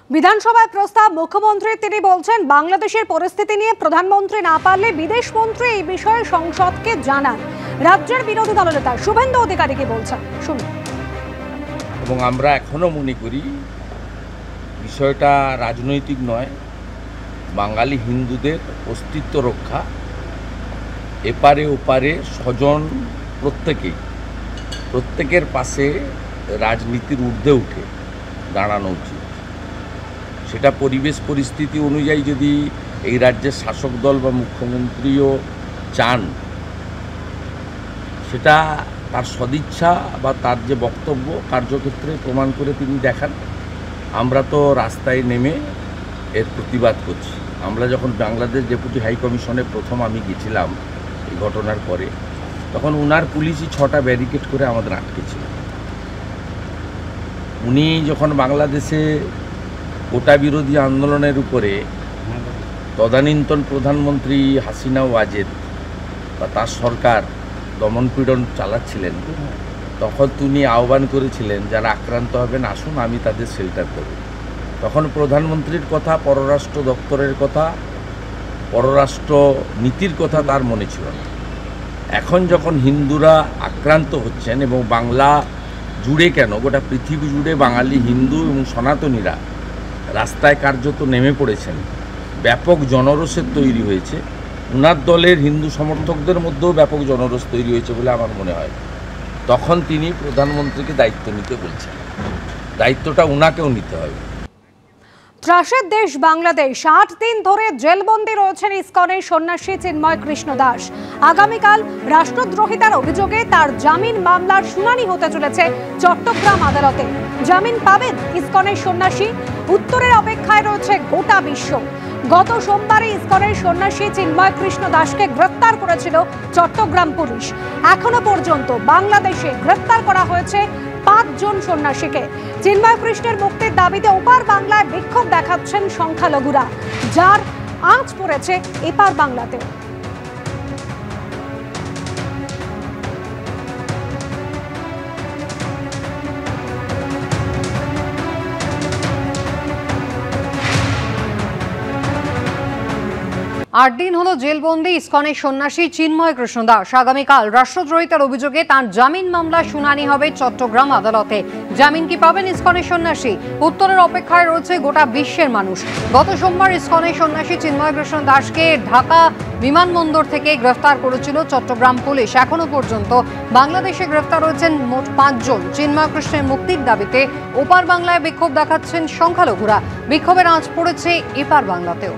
বিধানসভায় প্রস্তাব মুখ্যমন্ত্রী, তিনি বলছেন বাংলাদেশের পরিস্থিতি নিয়ে প্রধানমন্ত্রী না পারলে বিদেশ মন্ত্রী এই বিষয়ে সংসদকে জানান। রাজ্যের বিরোধী দলনেতা শুভেন্দু অধিকারী কি বলছেন শুনুন। এবং আমরা এখনো মনে করি বিষয়টা রাজনৈতিক নয়, বাঙালি হিন্দুদের অস্তিত্ব রক্ষা, এপারে ওপারে স্বজন প্রত্যেকের পাশে রাজনীতির ঊর্ধ্বে উঠে দাঁড়ানো উচিত। সেটা পরিবেশ পরিস্থিতি অনুযায়ী যদি এই রাজ্যের শাসক দল বা মুখ্যমন্ত্রীও চান, সেটা তার সদিচ্ছা বা তার যে বক্তব্য কার্যক্ষেত্রে প্রমাণ করে তিনি দেখান। আমরা তো রাস্তায় নেমে এর প্রতিবাদ করছি। আমরা যখন বাংলাদেশ ডেপুটি হাই কমিশনে প্রথম আমি গেছিলাম এই ঘটনার পরে, তখন উনার পুলিশই 6টা ব্যারিকেড করে আমাদের আটকেছিল। উনি যখন বাংলাদেশে কোটা বিরোধী আন্দোলনের উপরে তদানীন্তন প্রধানমন্ত্রী হাসিনা ওয়াজেদ বা তার সরকার দমনপীড়ন চালাচ্ছিলেন, তখন তিনি আহ্বান করেছিলেন যারা আক্রান্ত হবেন আসুন, আমি তাদের শেল্টার দেব। তখন প্রধানমন্ত্রীর কথা, পররাষ্ট্র দপ্তরের কথা, পররাষ্ট্র নীতির কথা তার মনে ছিল না। এখন যখন হিন্দুরা আক্রান্ত হচ্ছেন এবং বাংলা জুড়ে কেন গোটা পৃথিবী জুড়ে বাঙালি হিন্দু এবং সনাতনীরা রাস্তায় কার্যত নেমে পড়েছেন, ব্যাপক জনরোষের তৈরি হয়েছে। উনার দলের হিন্দু সমর্থকদের মধ্যেও ব্যাপক জনরোষ তৈরি হয়েছে বলে আমার মনে হয়। তখন তিনি প্রধানমন্ত্রীকে দায়িত্ব নিতে বলছেন, দায়িত্বটা উনাকেও নিতে হবে। ত্রাসের দেশ বাংলাদেশ, 8 দিন ধরে জেলবন্দি রয়েছেন ইসকনের সন্ন্যাসী চিন্ময় কৃষ্ণ দাস। আগামীকাল রাষ্ট্রদ্রোহিতার অভিযোগে তার জামিন মামলার শুনানি হতে চলেছে চট্টগ্রাম আদালতে। জামিন পাবেন ইসকনের সন্ন্যাসী, উত্তরের অপেক্ষায় রয়েছে গোটা বিশ্ব। গত সোমবারে ইসকনের সন্ন্যাসী চিন্ময় কৃষ্ণ দাসকে গ্রেফতার করেছিল চট্টগ্রাম পুলিশ। এখনো পর্যন্ত বাংলাদেশে গ্রেফতার করা হয়েছে 5 জন সন্ন্যাসীকে। চিন্ময় কৃষ্ণের মুক্তির দাবিতে ওপার বাংলায় বিক্ষোভ দেখাচ্ছেন সংখ্যালঘুরা, যার আঁচ পড়েছে এপার বাংলাতেও। আট দিন হলো জেলবন্দি ইসকনের সন্ন্যাসী চিন্ময় কৃষ্ণ দাস। আগামীকাল রাষ্ট্রদ্রোহিতার অভিযোগে তার জামিন মামলা শুনানি হবে চট্টগ্রাম আদালতে। জামিন কি পাবেন ইসকনের সন্ন্যাসী? উত্তরের অপেক্ষায় রয়েছে গোটা বিশ্বের মানুষ। গত সোমবার ইসকনের সন্ন্যাসী চিন্ময় কৃষ্ণ দাসকে ঢাকা বিমানবন্দর থেকে গ্রেফতার করেছিল চট্টগ্রাম পুলিশ। এখনো পর্যন্ত বাংলাদেশে গ্রেফতার হয়েছেন মোট 5 জন। চিন্ময় কৃষ্ণের মুক্তির দাবিতে ওপার বাংলায় বিক্ষোভ দেখাচ্ছেন সংখ্যালঘুরা। বিক্ষোভের আঁচ পড়েছে এপার বাংলাতেও।